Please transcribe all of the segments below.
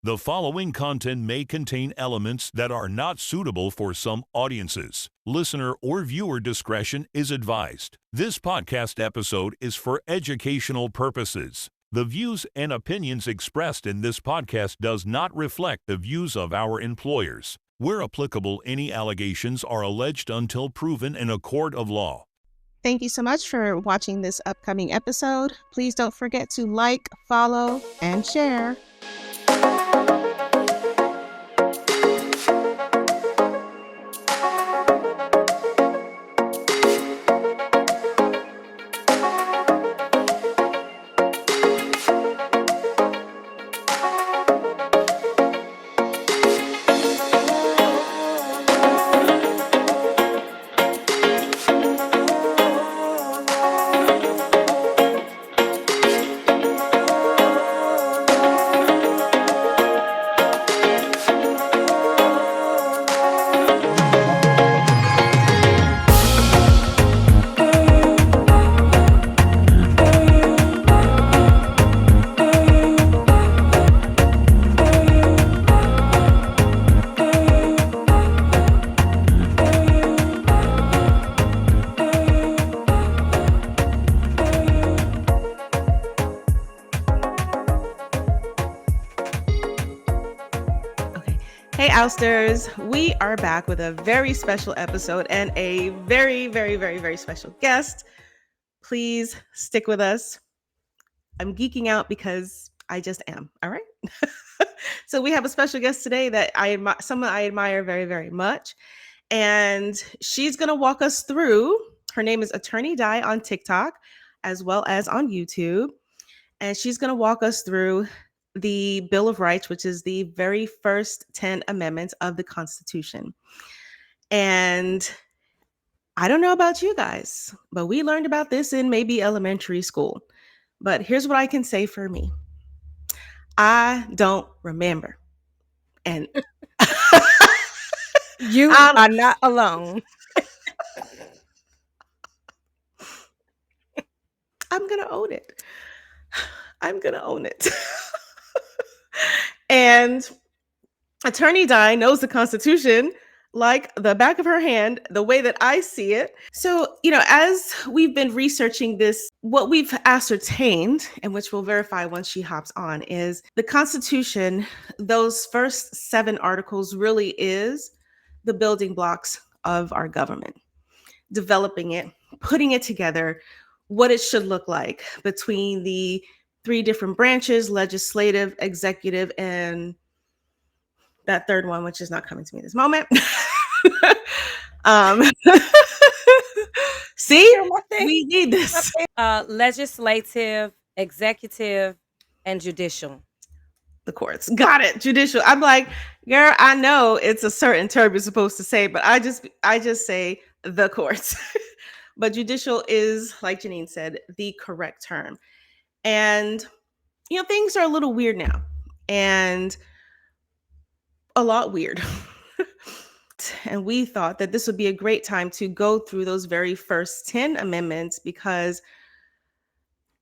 The following content may contain elements that are not suitable for some audiences. Listener or viewer discretion is advised. This podcast episode is for educational purposes. The views and opinions expressed in this podcast does not reflect the views of our employers. Where applicable, any allegations are alleged until proven in a court of law. Thank you so much for watching this upcoming episode. Please don't forget to like, follow, and share. Hey, Ousters, we are back with a very special episode and a very, very, very, very special guest. Please stick with us. I'm geeking out because I just am. All right. So we have a special guest today that someone I admire very, very much. And she's going to walk us through. Her name is Attorney Di on TikTok as well as on YouTube. And she's going to walk us through the Bill of Rights, which is the very first 10 amendments of the Constitution. And I don't know about you guys, but we learned about this in maybe elementary school. But here's what I can say for me. I don't remember. And you are not alone. I'm going to own it. I'm going to own it. And Attorney Di knows the Constitution like the back of her hand, the way that I see it. So, as we've been researching this, what we've ascertained, and which we'll verify once she hops on, is the Constitution, those first 7 articles really is the building blocks of our government, developing it, putting it together, what it should look like between the 3 different branches, legislative, executive, and that third one, which is not coming to me this moment. See, we need this. Legislative, executive, and judicial. The courts. Got it. Judicial. I'm like, girl, I know it's a certain term you're supposed to say, but I just say the courts. But judicial is, like Janine said, the correct term. And, things are a little weird now. And a lot weird. And we thought that this would be a great time to go through those very first 10 amendments, because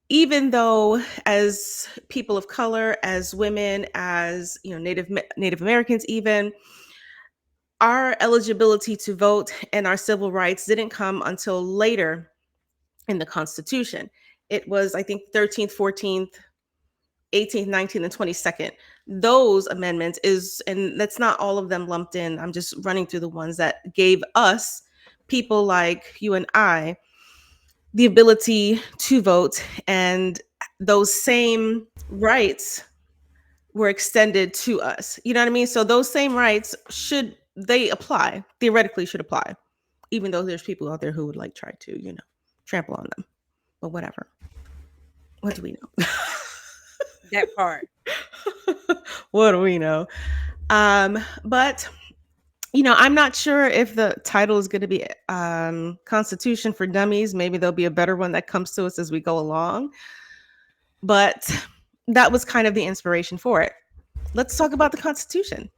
even though as people of color, as women, as Native Americans, even our eligibility to vote and our civil rights didn't come until later in the Constitution. It was, I think, 13th, 14th, 18th, 19th, and 22nd. Those amendments and that's not all of them lumped in. I'm just running through the ones that gave us, people like you and I, the ability to vote, and those same rights were extended to us. You know what I mean? So those same rights theoretically should apply, even though there's people out there who would try to, trample on them. But whatever. What do we know? That part. What do we know? But I'm not sure if the title is going to be Constitution for Dummies. Maybe there'll be a better one that comes to us as we go along. But that was kind of the inspiration for it. Let's talk about the Constitution.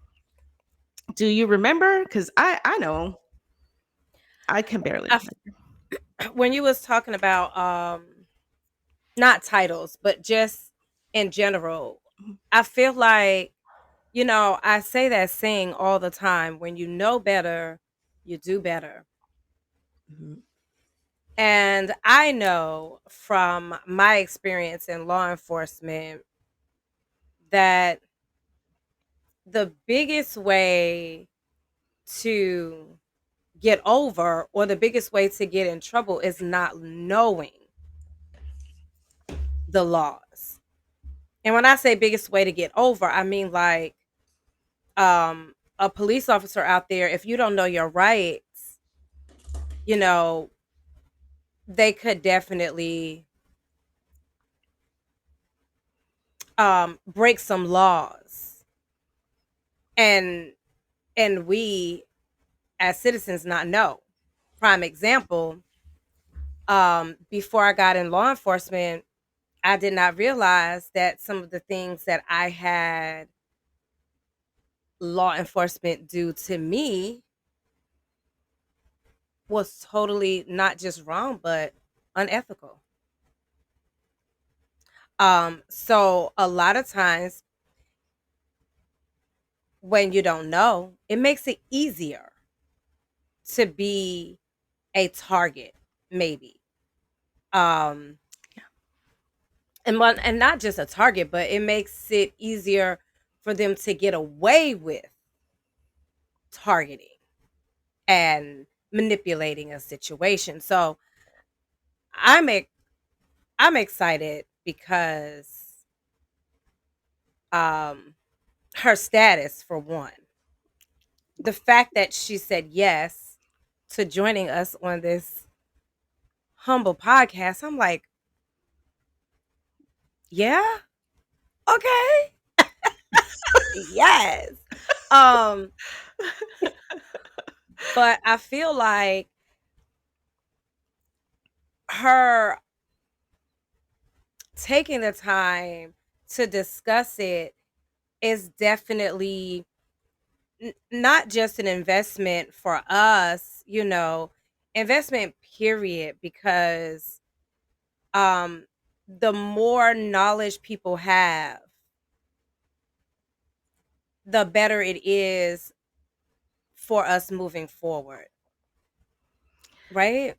Do you remember? Because I know I can barely remember. When you was talking about not titles, but just in general, I feel like I say that saying all the time: when you know better, you do better. Mhm. And I know from my experience in law enforcement that the biggest way to get over, or the biggest way to get in trouble, is not knowing the laws. And when I say biggest way to get over, I mean like a police officer out there, if you don't know your rights, you know, they could definitely break some laws. And we as citizens not know. Prime example, before I got in law enforcement, I did not realize that some of the things that I had law enforcement do to me was totally not just wrong, but unethical. So a lot of times when you don't know, it makes it easier to be a target, maybe. Um, and not just a target, but it makes it easier for them to get away with targeting and manipulating a situation. So I'm ex- I'm excited because um her status, for one, the fact that she said yes to joining us on this humble podcast. I'm like, yeah, okay, yes. Um, but I feel like her taking the time to discuss it is definitely not just an investment for us, investment period, because um the more knowledge people have, the better it is for us moving forward, right?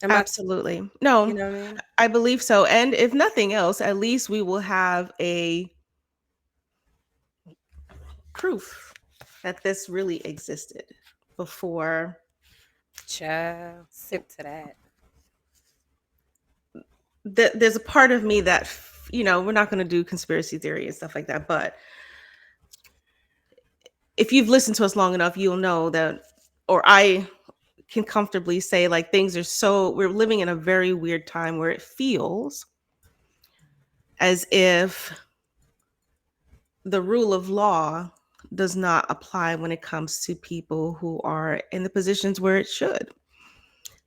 Am I Absolutely. You No, know what I mean? I believe so. And if nothing else, at least we will have a proof that this really existed before. Child, sip to that. There's a part of me that, we're not going to do conspiracy theory and stuff like that. But if you've listened to us long enough, you'll know that, or I can comfortably say, like, we're living in a very weird time where it feels as if the rule of law does not apply when it comes to people who are in the positions where it should.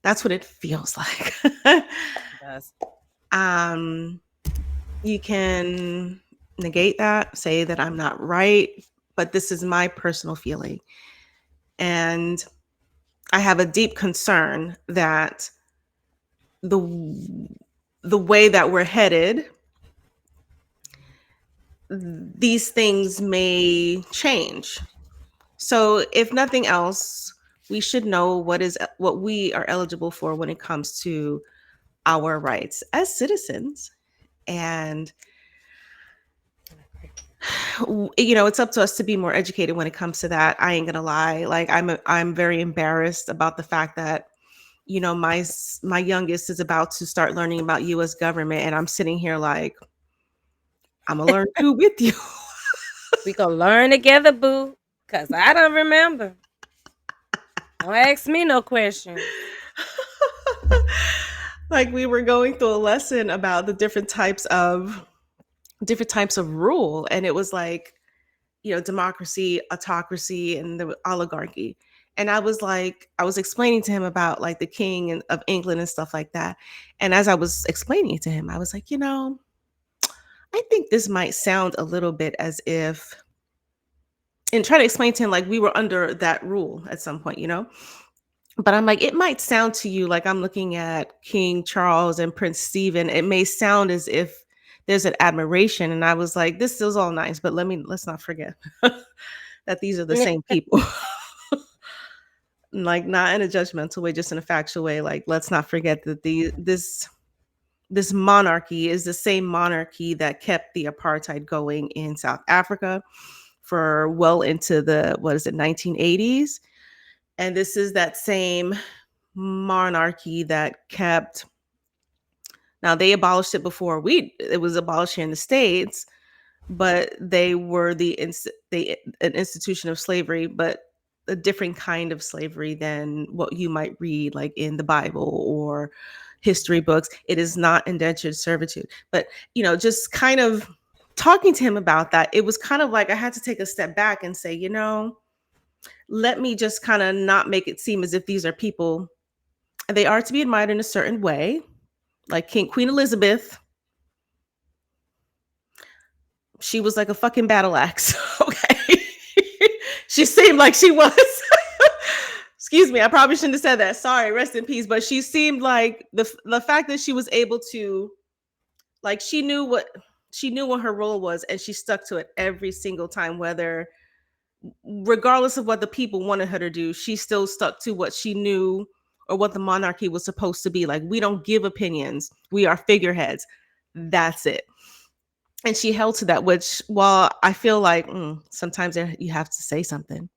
That's what it feels like. It does. um, you can negate that, say that I'm not right, but this is my personal feeling. And I have a deep concern that the the way that we're headed, these things may change. So if nothing else, we should know what we are eligible for when it comes to our rights as citizens. And it's up to us to be more educated when it comes to that. I ain't gonna lie. Like, I'm very embarrassed about the fact that my youngest is about to start learning about U.S. government, and I'm sitting here like, I'm gonna learn too with you. We gonna learn together, boo. Cause I don't remember. Don't ask me no questions. Like, we were going through a lesson about the different types of rule, and it was like, democracy, autocracy, and the oligarchy. And I was explaining to him about, like, the king of England and stuff like that. And as I was explaining it to him, I was like, I think this might sound a little bit as if, and try to explain to him, like, we were under that rule at some point. But I'm like, it might sound to you like I'm looking at King Charles and Prince Stephen. It may sound as if there's an admiration. And I was like, this is all nice, but let's not forget that these are the same people. Like, not in a judgmental way, just in a factual way. Like, let's not forget that this monarchy is the same monarchy that kept the apartheid going in South Africa for well into the, what is it, 1980s. And this is that same monarchy that kept, now they abolished it before it was abolished here in the States, but they were an institution of slavery, but a different kind of slavery than what you might read like in the Bible or history books. It is not indentured servitude. But, just kind of talking to him about that, it was kind of like I had to take a step back and say, let me just kind of not make it seem as if these are people, they are to be admired in a certain way. Like Queen Elizabeth, she was like a fucking battle axe. Okay. She seemed like she was. Excuse me, I probably shouldn't have said that. Sorry, rest in peace. But she seemed like the fact that she was able to, like, she knew what her role was, and she stuck to it every single time, regardless of what the people wanted her to do, she still stuck to what she knew or what the monarchy was supposed to be. Like, we don't give opinions, we are figureheads. That's it. And she held to that, which, while I feel like sometimes you have to say something,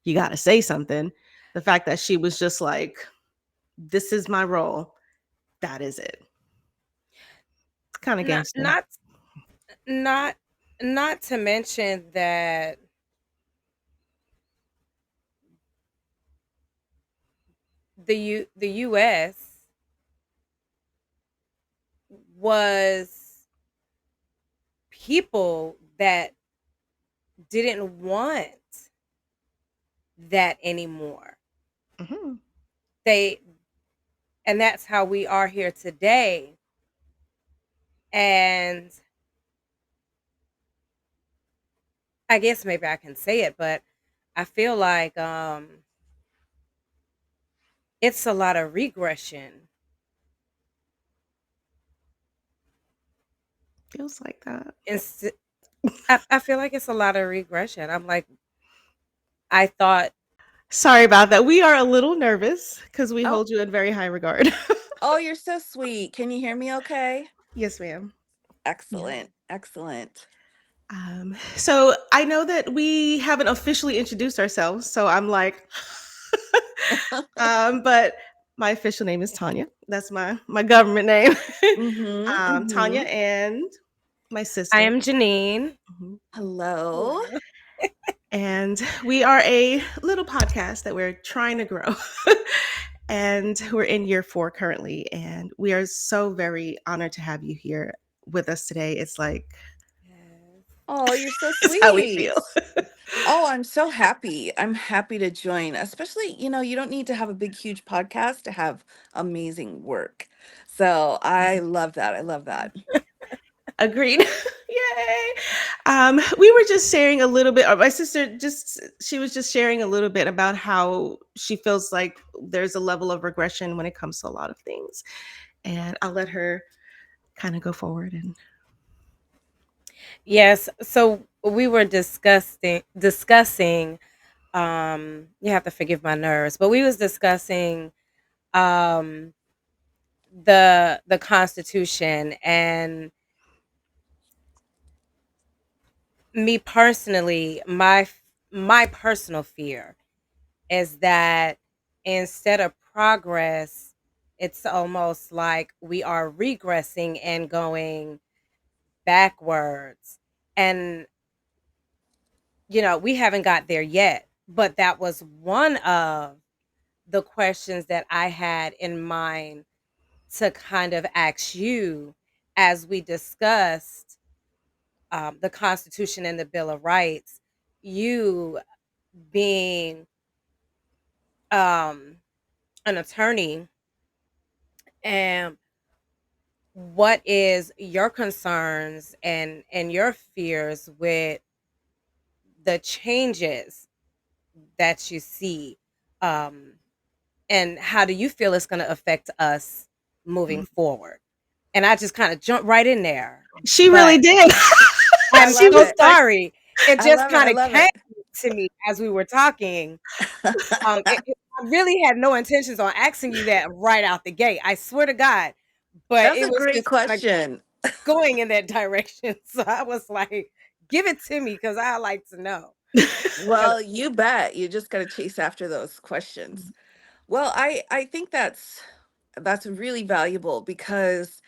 you got to say something. The fact that she was just like, this is my role, that is it. It's kind of gangster. Not to mention that the US was people that didn't want that anymore. Mm-hmm. And that's how we are here today. And I guess maybe I can say it, but I feel like it's a lot of regression. Feels like that. I feel like it's a lot of regression. I'm like, I thought. Sorry about that. We are a little nervous because we hold you in very high regard. Oh, you're so sweet. Can you hear me okay? Yes, ma'am. Excellent. Excellent. So I know that we haven't officially introduced ourselves, so I'm like, but my official name is Tanya. That's my government name. Tanya, and my sister. I am Janine. Hello. And we are a little podcast that we're trying to grow. And we're in year 4 currently. And we are so very honored to have you here with us today. It's like, oh, you're so sweet. How we feel. Oh, I'm so happy. I'm happy to join. Especially, you don't need to have a big, huge podcast to have amazing work. So I love that. I love that. Agreed. Yay. We were just sharing a little bit, or my sister she was just sharing a little bit about how she feels like there's a level of regression when it comes to a lot of things. And I'll let her kind of go forward. And yes, so we were discussing you have to forgive my nerves, but we was discussing the Constitution, and me personally, my personal fear is that instead of progress, it's almost like we are regressing and going backwards. And we haven't got there yet, but that was one of the questions that I had in mind to kind of ask you as we discussed the Constitution and the Bill of Rights. You being an attorney, and what is your concerns and your fears with the changes that you see, and how do you feel it's going to affect us moving forward? And I just kind of jump right in there. She really but did. I I'm She love so was it. like, sorry. It I just love it. I kind of love came it. to me as we were talking. I really had no intentions on asking you that right out the gate. I swear to God, but That's it a was great just kind of question. going in that direction. So I was like, give it to me because I like to know. 'Cause- Well, you bet. You just got to chase after those questions. Well, I think that's really valuable because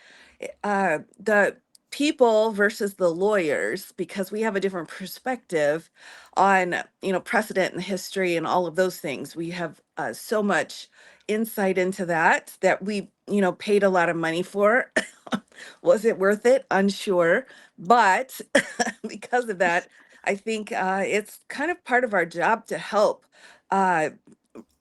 the people versus the lawyers, because we have a different perspective on precedent and history and all of those things. We have so much insight into that we paid a lot of money for. Was it worth it? Unsure, but because of that, I think it's kind of part of our job to help uh,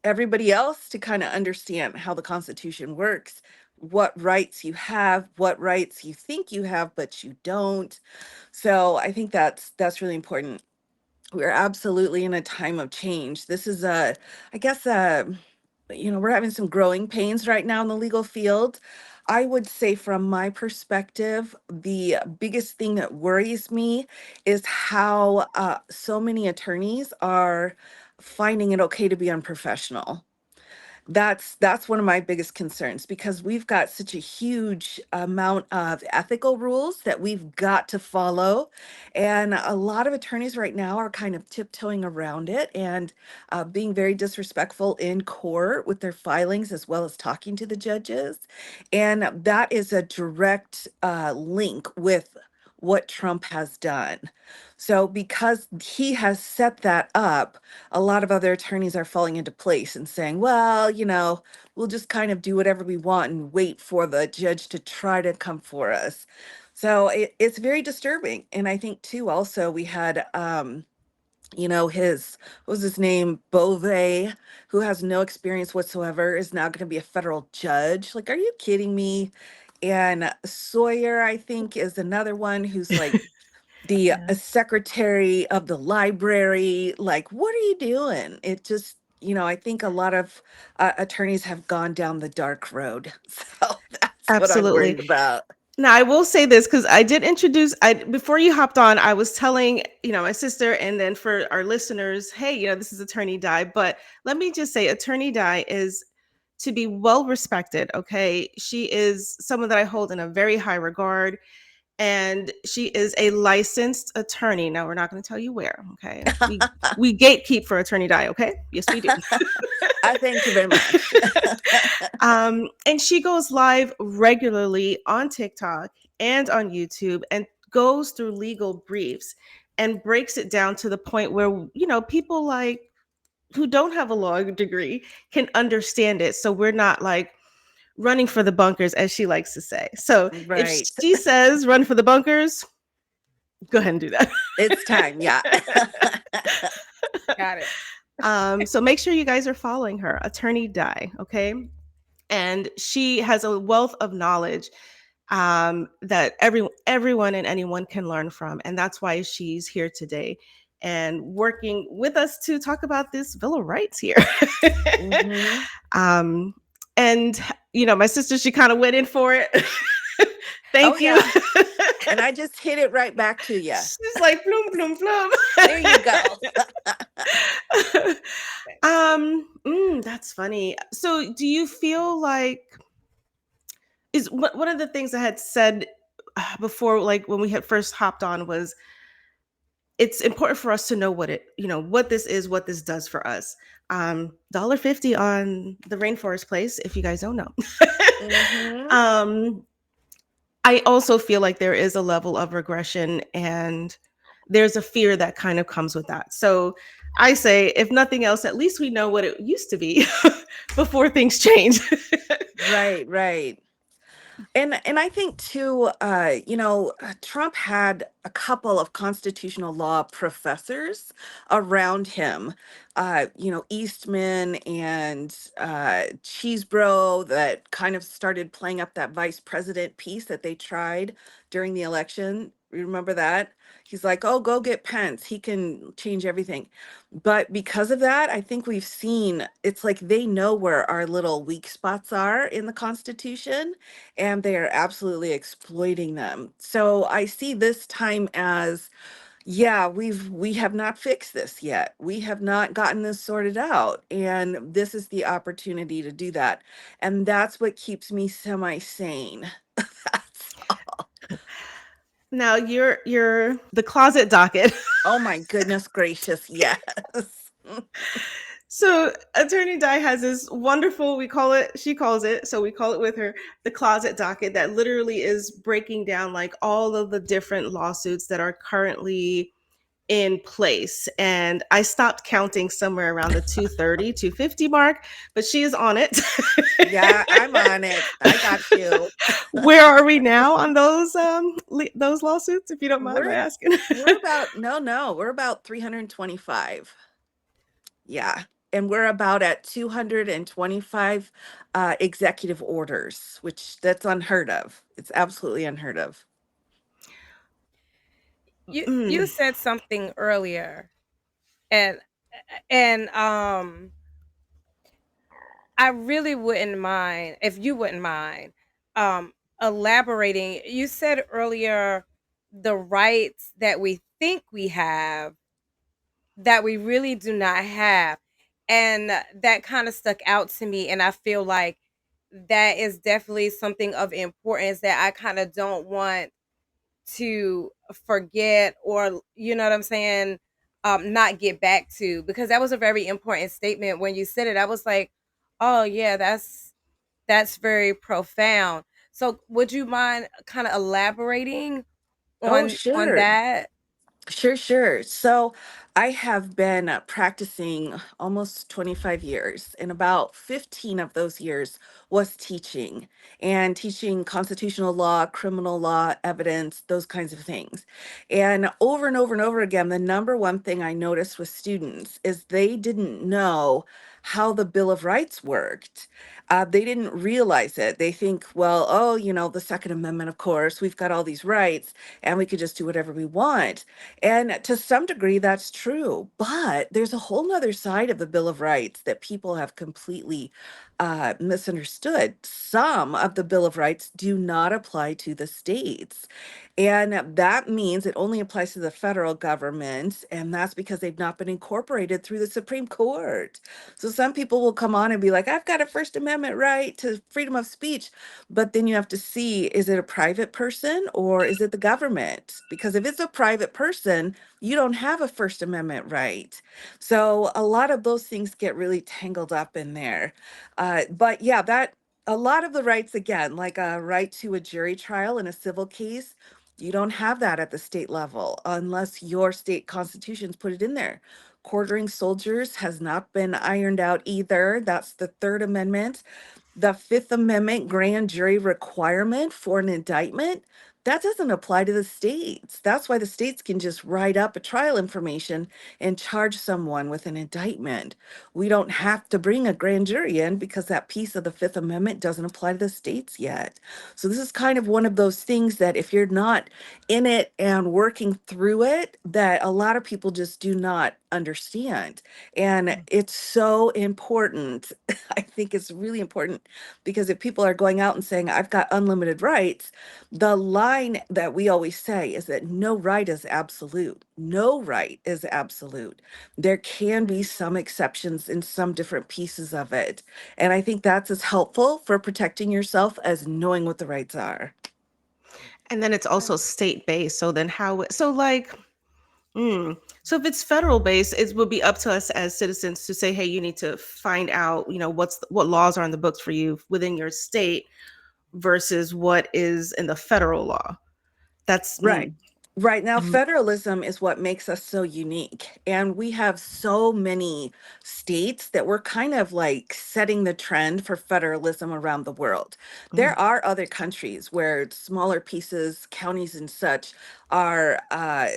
everybody else to kind of understand how the Constitution works, what rights you have, what rights you think you have, but you don't. So I think that's really important. We're absolutely in a time of change. This is I guess we're having some growing pains right now in the legal field. I would say from my perspective, the biggest thing that worries me is how so many attorneys are finding it okay to be unprofessional. That's one of my biggest concerns because we've got such a huge amount of ethical rules that we've got to follow, and a lot of attorneys right now are kind of tiptoeing around it and being very disrespectful in court with their filings as well as talking to the judges, and that is a direct link with what Trump has done. So because he has set that up, a lot of other attorneys are falling into place and saying, well, we'll just kind of do whatever we want and wait for the judge to try to come for us. So it's very disturbing. And I think too, also we had, his, what was his name? Bove, who has no experience whatsoever, is now going to be a federal judge. Like, are you kidding me? And Sawyer, I think, is another one who's like the yeah, secretary of the library. Like, what are you doing? It just, I think a lot of attorneys have gone down the dark road. So that's what I'm absolutely. worried about. Now, I will say this because I did introduce, I before you hopped on, I was telling, my sister, and then for our listeners, hey, this is Attorney Di. But let me just say, Attorney Di is to be well respected. Okay. She is someone that I hold in a very high regard, and she is a licensed attorney. Now, we're not going to tell you where. Okay. We gatekeep for Attorney Di. Okay. Yes, we do. I thank you very much. And she goes live regularly on TikTok and on YouTube and goes through legal briefs and breaks it down to the point where, people like who don't have a law degree can understand it. So we're not like running for the bunkers, as she likes to say. So if Right. she says run for the bunkers, go ahead and do that. It's time. Yeah. Got it. So make sure you guys are following her, Attorney Di. Okay. And she has a wealth of knowledge that everyone and anyone can learn from, and that's why she's here today and working with us to talk about this Bill of Rights here. Hmm. um, and my sister, she kind of went in for it. Oh, Thank you. yeah. And I just hit it right back to you. She's like plum plum plum. There you go. That's funny. So, do you feel like is one of the things I had said before, like when we had first hopped on, was it's important for us to know what this is, what this does for us. $1.50 on the Rainforest Place, if you guys don't know. Hmm. um, I also feel like there is a level of regression, and there's a fear that kind of comes with that. So I say, if nothing else, at least we know what it used to be before things change. Right, right. And I think too, Trump had a couple of constitutional law professors around him, Eastman and Cheesebro, that kind of started playing up that vice president piece that they tried during the election. Remember that? He's like, oh, go get Pence. He can change everything. But because of that, I think we've seen it's like they know where our little weak spots are in the Constitution, and they are absolutely exploiting them. So I see this time as, yeah, we have not fixed this yet. We have not gotten this sorted out, and this is the opportunity to do that. And that's what keeps me semi-sane. That's Now you're the closet docket. Oh my goodness gracious, yes. So Attorney Di has this wonderful, we call it, she calls it, so we call it with her, the closet docket that literally is breaking down like all of the different lawsuits that are currently in place. And I stopped counting somewhere around the 230, 250 mark, but she is on it. Yeah, I'm on it. I got you. Where are we now on those lawsuits, if you don't mind my We're asking? we're about no, we're about 325. Yeah. And we're about at 225 executive orders, which that's unheard of. It's absolutely unheard of. You said something earlier, and and I really wouldn't mind if you wouldn't mind um elaborating. You said earlier the rights that we think we have that we really do not have. And that kind of stuck out to me. And I feel like that is definitely something of importance that I kind of don't want to forget, or you know what I'm saying, not get back to, because that was a very important statement. When you said it, I was like, oh yeah, that's very profound. So would you mind kind of elaborating Oh, on sure. that? Sure, sure. So I have been practicing almost 25 years, and about 15 of those years was teaching and teaching constitutional law, criminal law, evidence, those kinds of things. And over and over again, the number one thing I noticed with students is they didn't know how the Bill of Rights worked. They didn't realize it. They think, well, oh, the Second Amendment, of course, we've got all these rights and we could just do whatever we want. And to some degree, that's true. But there's a whole nother side of the Bill of Rights that people have completely misunderstood. Some of the Bill of Rights do not apply to the states. And that means it only applies to the federal government. And that's because they've not been incorporated through the Supreme Court. So some people will come on and be like, I've got a First Amendment right to freedom of speech. But then you have to see, is it a private person or is it the government? Because if it's a private person, you don't have a First Amendment right. So a lot of those things get really tangled up in there. But yeah, that a lot of the rights, again, like a right to a jury trial in a civil case, you don't have that at the state level unless your state constitutions put it in there. Quartering soldiers has not been ironed out either. That's the Third Amendment. The Fifth Amendment grand jury requirement for an indictment, that doesn't apply to the states. That's why the states can just write up a trial information and charge someone with an indictment. We don't have to bring a grand jury in because that piece of the Fifth Amendment doesn't apply to the states yet. So this is kind of one of those things that if you're not in it and working through it, that a lot of people just do not understand. And it's so important. I think it's really important because if people are going out and saying, I've got unlimited rights, the line that we always say is that no right is absolute. No right is absolute. There can be some exceptions in some different pieces of it. And I think that's as helpful for protecting yourself as knowing what the rights are. And then it's also state based. So then so like, so if it's federal based, it would be up to us as citizens to say, hey, you need to find out, what laws are in the books for you within your state versus what is in the federal law. That's Right. Right now, mm, federalism is what makes us so unique. And we have so many states that we're kind of like setting the trend for federalism around the world. mm, There are other countries where smaller pieces, counties and such, are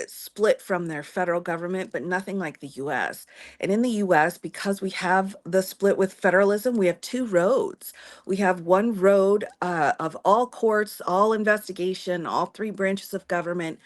split from their federal government, but nothing like the US. And in the US, because we have the split with federalism, we have two roads. We have one road of all courts, all investigation, all three branches of government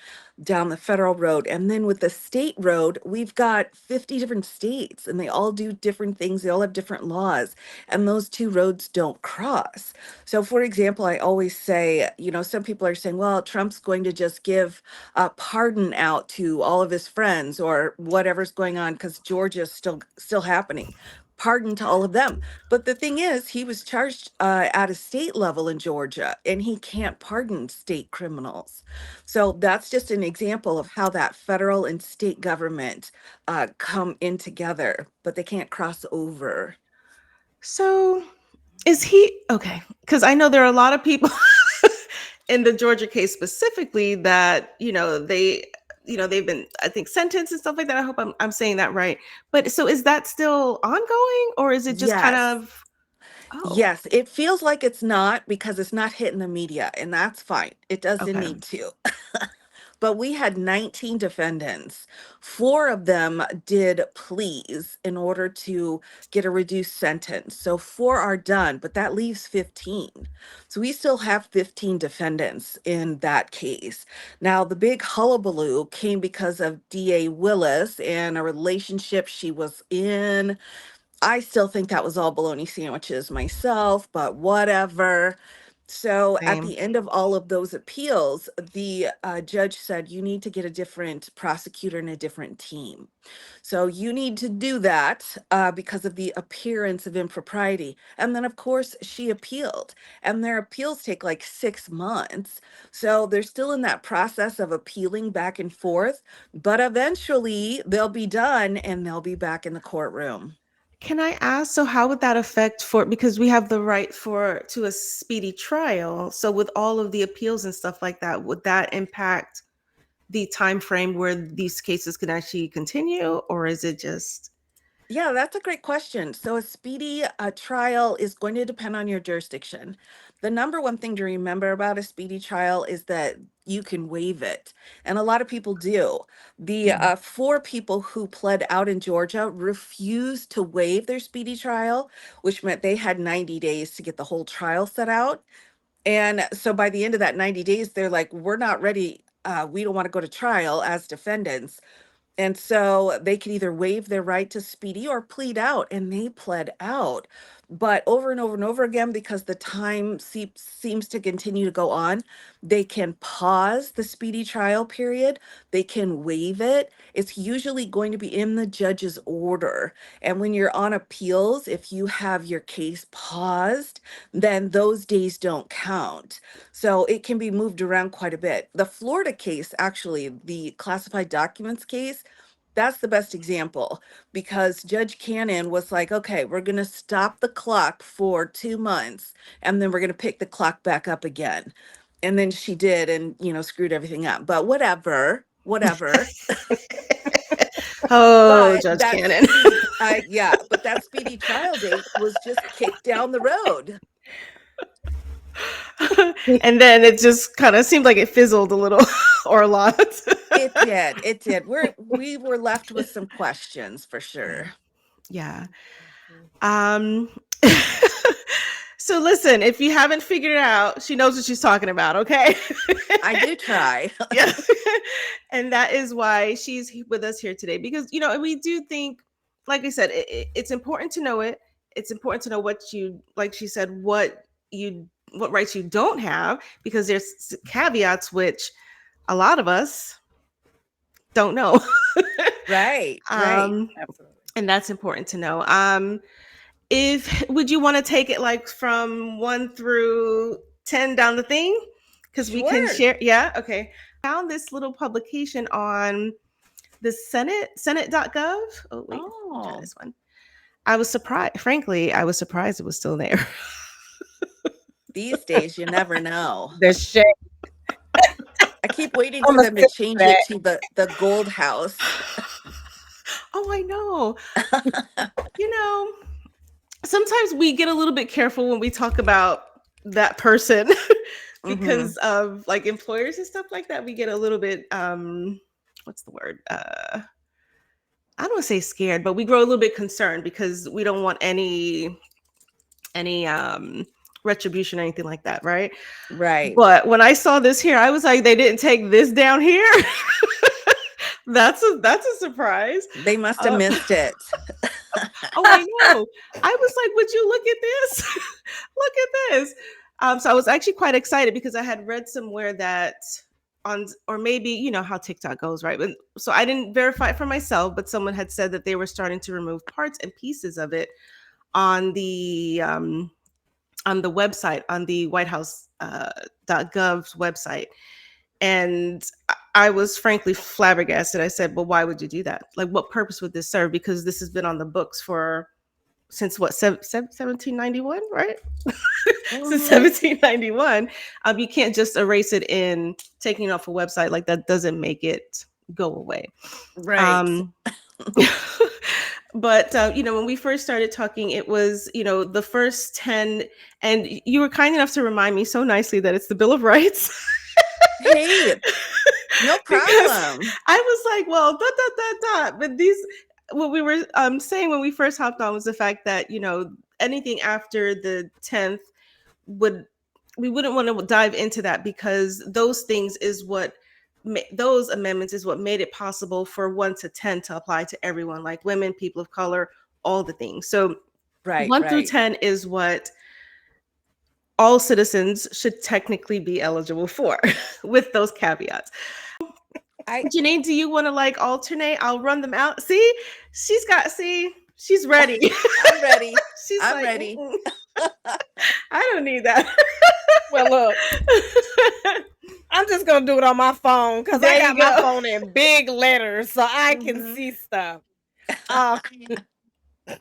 down the federal road. And then with the state road, we've got 50 different states and they all do different things. They all have different laws, and those two roads don't cross. So, for example, I always say, some people are saying, well, Trump's going to just give a pardon out to all of his friends or whatever's going on because Georgia's still happening. Pardon to all of them. But the thing is, he was charged at a state level in Georgia, and he can't pardon state criminals. So that's just an example of how that federal and state government come in together, but they can't cross over. So is he okay? Because I know there are a lot of people in the Georgia case specifically that they've been, I think, sentenced and stuff like that. I hope I'm saying that right. But so is that still ongoing, or is it just kind Yes. of Yes, it feels like it's not because it's not hitting the media, and that's fine. It doesn't okay. need to. But we had 19 defendants. Four of them did pleas in order to get a reduced sentence. So four are done, but that leaves 15. So we still have 15 defendants in that case. Now, the big hullabaloo came because of DA Willis and a relationship she was in. I still think that was all bologna sandwiches myself, but whatever. So at Same. the end of all of those appeals, the judge said, you need to get a different prosecutor and a different team. So you need to do that because of the appearance of impropriety. And then, of course, she appealed, and their appeals take like 6 months. So they're still in that process of appealing back and forth, but eventually they'll be done and they'll be back in the courtroom. Can I ask, so how would that affect because we have the right to a speedy trial. So with all of the appeals and stuff like that, would that impact the time frame where these cases can actually continue, or is it just Yeah, that's a great question. So, a speedy trial is going to depend on your jurisdiction. The number one thing to remember about a speedy trial is that you can waive it. And a lot of people do. The four people who pled out in Georgia refused to waive their speedy trial, which meant they had 90 days to get the whole trial set out. And so by the end of that 90 days, they're like, we're not ready. We don't want to go to trial as defendants. And so they could either waive their right to speedy or plead out, and they pled out. But over and over and over again, because the time seems to continue to go on, they can pause the speedy trial period. They can waive it. It's usually going to be in the judge's order. And when you're on appeals, if you have your case paused, then those days don't count. So it can be moved around quite a bit. The Florida case, actually, the classified documents case, that's the best example because Judge Cannon was like, okay, we're going to stop the clock for 2 months and then we're going to pick the clock back up again. And then she did and, screwed everything up. But whatever. oh, But Judge that Cannon? but that speedy trial date was just kicked down the road. And then it just kind of seemed like it fizzled a little or a lot. It did. We were left with some questions for sure. Yeah. So listen, if you haven't figured it out, she knows what she's talking about, okay? I do try. Yeah. And that is why she's with us here today because, we do think, like I said, it's important to know it. It's important to know what you, like she said, what rights you don't have, because there's caveats which a lot of us don't know. Right. Absolutely. And that's important to know. Would you want to take it like from 1 through 10 down the thing? Because we can Sure. share. Yeah. Okay. Found this little publication on the senate.gov. Oh, wait. Try this one. I was surprised. Frankly, I was surprised it was still there. These days, you never know. The shade. I keep waiting for them to change it to the gold house. Oh, I know. Sometimes we get a little bit careful when we talk about that person Mm-hmm. because of like employers and stuff like that. We get a little bit what's the word? I don't want to say scared, but we grow a little bit concerned because we don't want any retribution or anything like that, right? Right. But when I saw this here, I was like, they didn't take this down here. That's a surprise. They must have Uh, missed it. oh, I know. I was like, would you look at this? Look at this. So I was actually quite excited because I had read somewhere that on, or maybe you know how TikTok goes, right? But so I didn't verify it for myself, but someone had said that they were starting to remove parts and pieces of it on the website, on the White House .gov's website. And I was frankly flabbergasted. I said, well, why would you do that? Like, what purpose would this serve? Because this has been on the books for since what, 1791, right? Since Mhm. 1791. You can't just erase it in taking it off a website. Like, that doesn't make it go away. Right. Um, but you know, when we first started talking, it was, you know, the first 10, and you were kind enough to remind me so nicely that it's the Bill of Rights. Hey, no Because problem. I was like, well, dot dot dot dot. But these, what we were saying when we first hopped on was the fact that, you know, anything after the 10th would, we wouldn't want to dive into that because those things is what those amendments is what made it possible for 1 to 10 to apply to everyone, like women, people of color, all the things. So Right, 1 through right. 10 is what all citizens should technically be eligible for, with those caveats. I Janine, do you want to like alternate? I'll run them out. See, she's ready. I'm ready. She's I'm like, ready. I don't need that. Well, look, I'm just gonna do it on my phone because I There got you my go. phone in big letters so I can Mhm. see stuff. Uh, Okay. so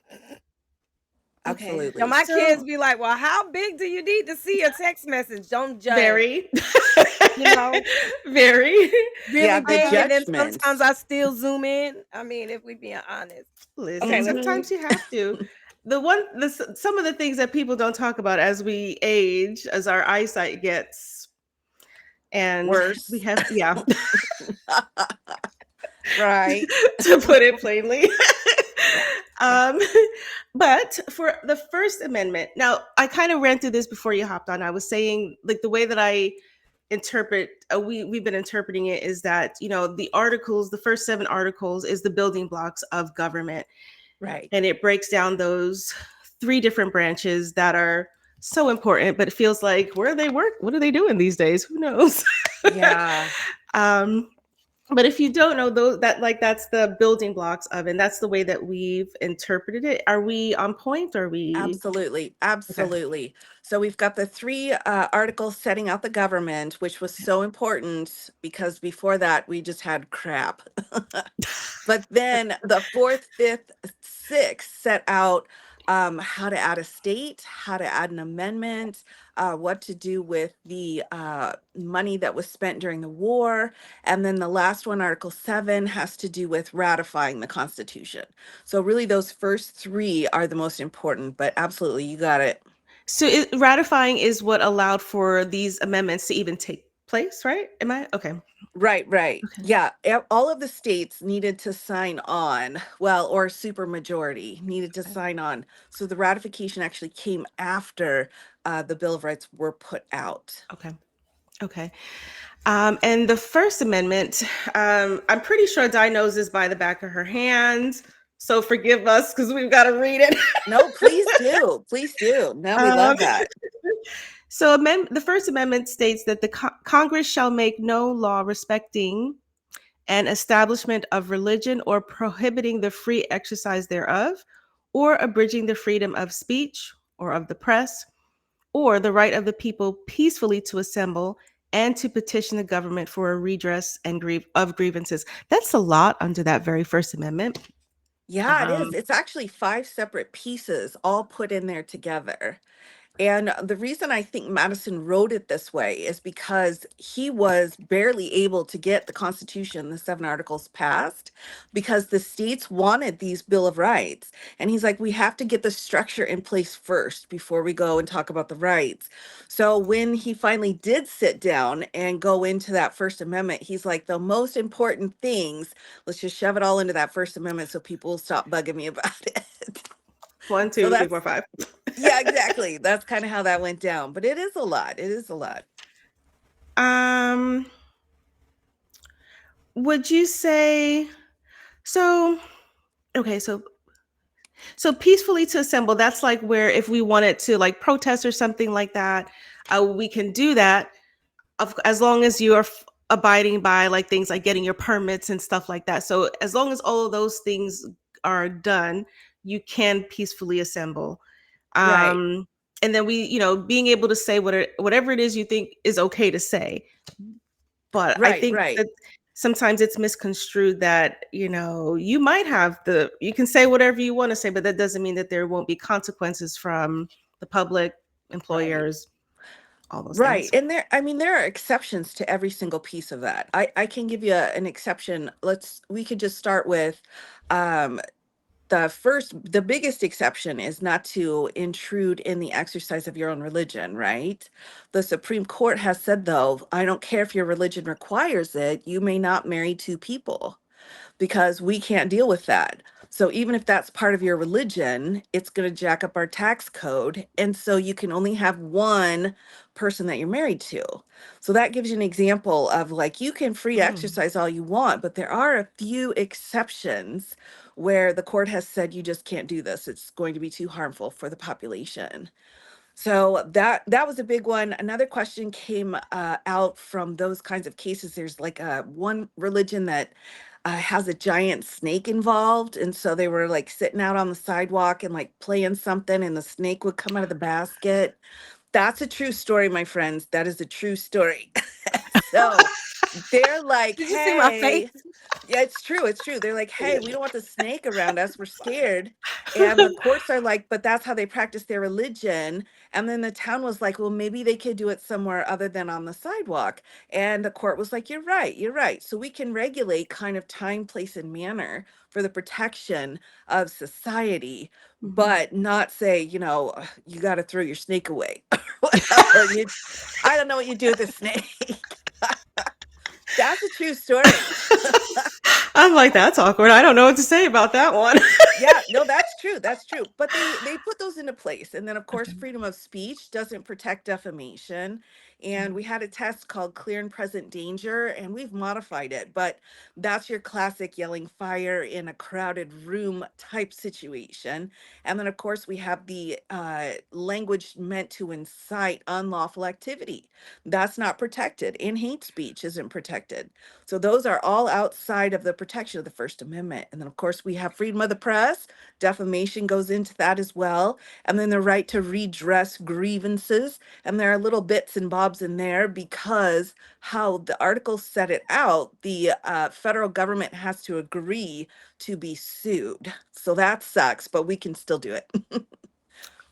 Absolutely. my kids So be like, "Well, how big do you need to see a text message? Don't judge, very, you know, very. really Yeah, the big." And then judgment. sometimes I still zoom in. I mean, if we being honest. Listen, Okay, let's. Mhm. sometimes you have to. Some of the things that people don't talk about as we age, as our eyesight gets, and we Worse. have, yeah, Right. to put it plainly. um, but for the First Amendment, now I kind of ran through this before you hopped on. I was saying, like, the way that I interpret, we've been interpreting it is that, you know, the articles, the first 7 articles, is the building blocks of government, Right. and it breaks down those 3 different branches that are so important. But it feels like, where do they work? What are they doing these days? Who knows? Yeah. um, but if you don't know, those, that, like, that's the building blocks of it, and that's the way that we've interpreted it. Are we on point? Or are we Absolutely. okay? Absolutely. So we've got the 3 articles setting out the government, which was so important because before that we just had crap. But then the 4th, 5th, 6th set out how to add a state, how to add an amendment, what to do with the money that was spent during the war. And then the last one, Article 7, has to do with ratifying the Constitution. So, really, those first 3 are the most important, but absolutely, you got it. So ratifying is what allowed for these amendments to even take place, right? Am I okay? Right, right. Okay. Yeah, all of the states needed to sign on, well, or super majority needed to sign on. So the ratification actually came after the Bill of Rights were put out. Okay. Okay. And the First Amendment, I'm pretty sure Di knows this by the back of her hand. So forgive us because we've got to read it. No, please do. Please do. No, we Um, love that. so the First Amendment states that the Congress shall make no law respecting an establishment of religion or prohibiting the free exercise thereof, or abridging the freedom of speech or of the press, or the right of the people peacefully to assemble and to petition the government for a redress and of grievances. That's a lot under that very First Amendment. Yeah, it is. Um, It's actually 5 separate pieces all put in there together. And the reason I think Madison wrote it this way is because he was barely able to get the Constitution, the 7 articles passed, because the states wanted these Bill of Rights. And he's like, we have to get the structure in place first before we go and talk about the rights. So when he finally did sit down and go into that First Amendment, he's like, the most important things, let's just shove it all into that First Amendment so people will stop bugging me about it. 1, So 2, 3, that's 4, 5. yeah, exactly. That's kind of how that went down. But it is a lot. It is a lot. Um, would you say so? Okay, so peacefully to assemble. That's like where if we wanted to like protest or something like that, we can do that. As long as you are abiding by like things like getting your permits and stuff like that. So as long as all of those things are done, you can peacefully assemble. Right. And then we, being able to say whatever it is you think is okay to say. But I Right. think Right. that sometimes it's misconstrued that, you might have you can say whatever you want to say, but that doesn't mean that there won't be consequences from the public, Right. employers, all those Right. things. And I mean, there are exceptions to every single piece of that. I can give you an exception. We could just start with um, the biggest exception is not to intrude in the exercise of your own religion, right? The Supreme Court has said, though, I don't care if your religion requires it, you may not marry two people, because we can't deal with that. So even if that's part of your religion, it's going to jack up our tax code. And so you can only have one person that you're married to. So that gives you an example of like you can free Mm. exercise all you want, but there are a few exceptions where the court has said you just can't do this. It's going to be too harmful for the population. So that was a big one. Another question came out from those kinds of cases. There's like one religion that has a giant snake involved, and so they were like sitting out on the sidewalk and like playing something, and the snake would come out of the basket. That's a true story, my friends. That is a true story. So they're like, Did you see my face? hey, yeah, it's true. It's true. They're like, hey, we don't want the snake around us. We're scared. And the courts are like, but that's how they practice their religion. And then the town was like, well, maybe they could do it somewhere other than on the sidewalk. And the court was like, you're right. You're right. So we can regulate kind of time, place, and manner for the protection of society, Mhm. but not say, you got to throw your snake away or whatever. I don't know what you do with a snake. That's a true story. I'm like, that's awkward. I don't know what to say about that one. Yeah, no, that's true. That's true. But they put those into place. And then of course, Okay. freedom of speech doesn't protect defamation. And we Mhm. had a test called clear and present danger, and we've modified it. But that's your classic yelling fire in a crowded room type situation. And then of course, we have the language meant to incite unlawful activity. That's not protected. And hate speech isn't protected. So those are all outside of the protection of the First Amendment. And then, of course, we have freedom of the press. Defamation goes into that as well. And then the right to redress grievances. And there are little bits and bobs in there because how the article set it out, the federal government has to agree to be sued. So that sucks, but we can still do it.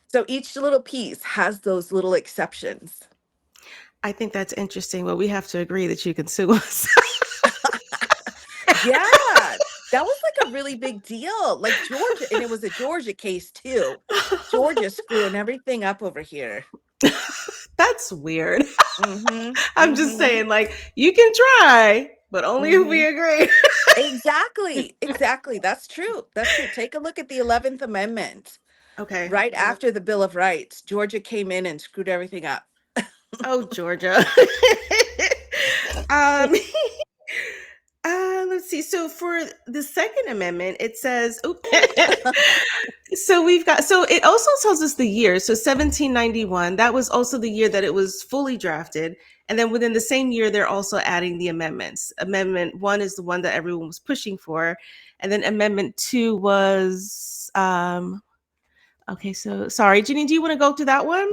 So each little piece has those little exceptions. I think that's interesting. Well, we have to agree that you can sue us. Yeah, that was like a really big deal. Like Georgia, and it was a Georgia case too. Georgia screwing everything up over here. That's weird. Mm-hmm. I'm just Mm-hmm. saying, like, you can try, but only if Mm-hmm. we agree. Exactly. Exactly. That's true. That's true. Take a look at the 11th Amendment. Okay. Right after the Bill of Rights, Georgia came in and screwed everything up. Oh, Georgia. um, let's see. So for the Second Amendment, it says, so it also tells us the year. So 1791, that was also the year that it was fully drafted. And then within the same year, they're also adding the amendments. Amendment 1 is the one that everyone was pushing for. And then Amendment 2 was, okay, so sorry, Ginny, do you want to go to that one?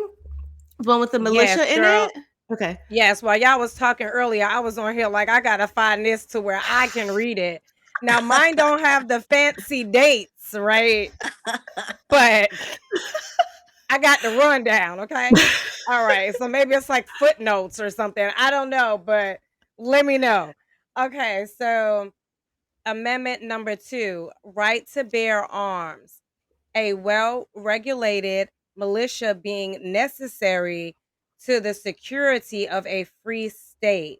The one with the Yes, militia in girl. it? Okay. Yes, while y'all was talking earlier, I was on here like I gotta find this to where I can read it. Now mine don't have the fancy dates, right? But I got the rundown, okay? All right. So maybe it's like footnotes or something. I don't know, but let me know. Okay, so amendment number 2, right to bear arms. A well-regulated militia being necessary to the security of a free state.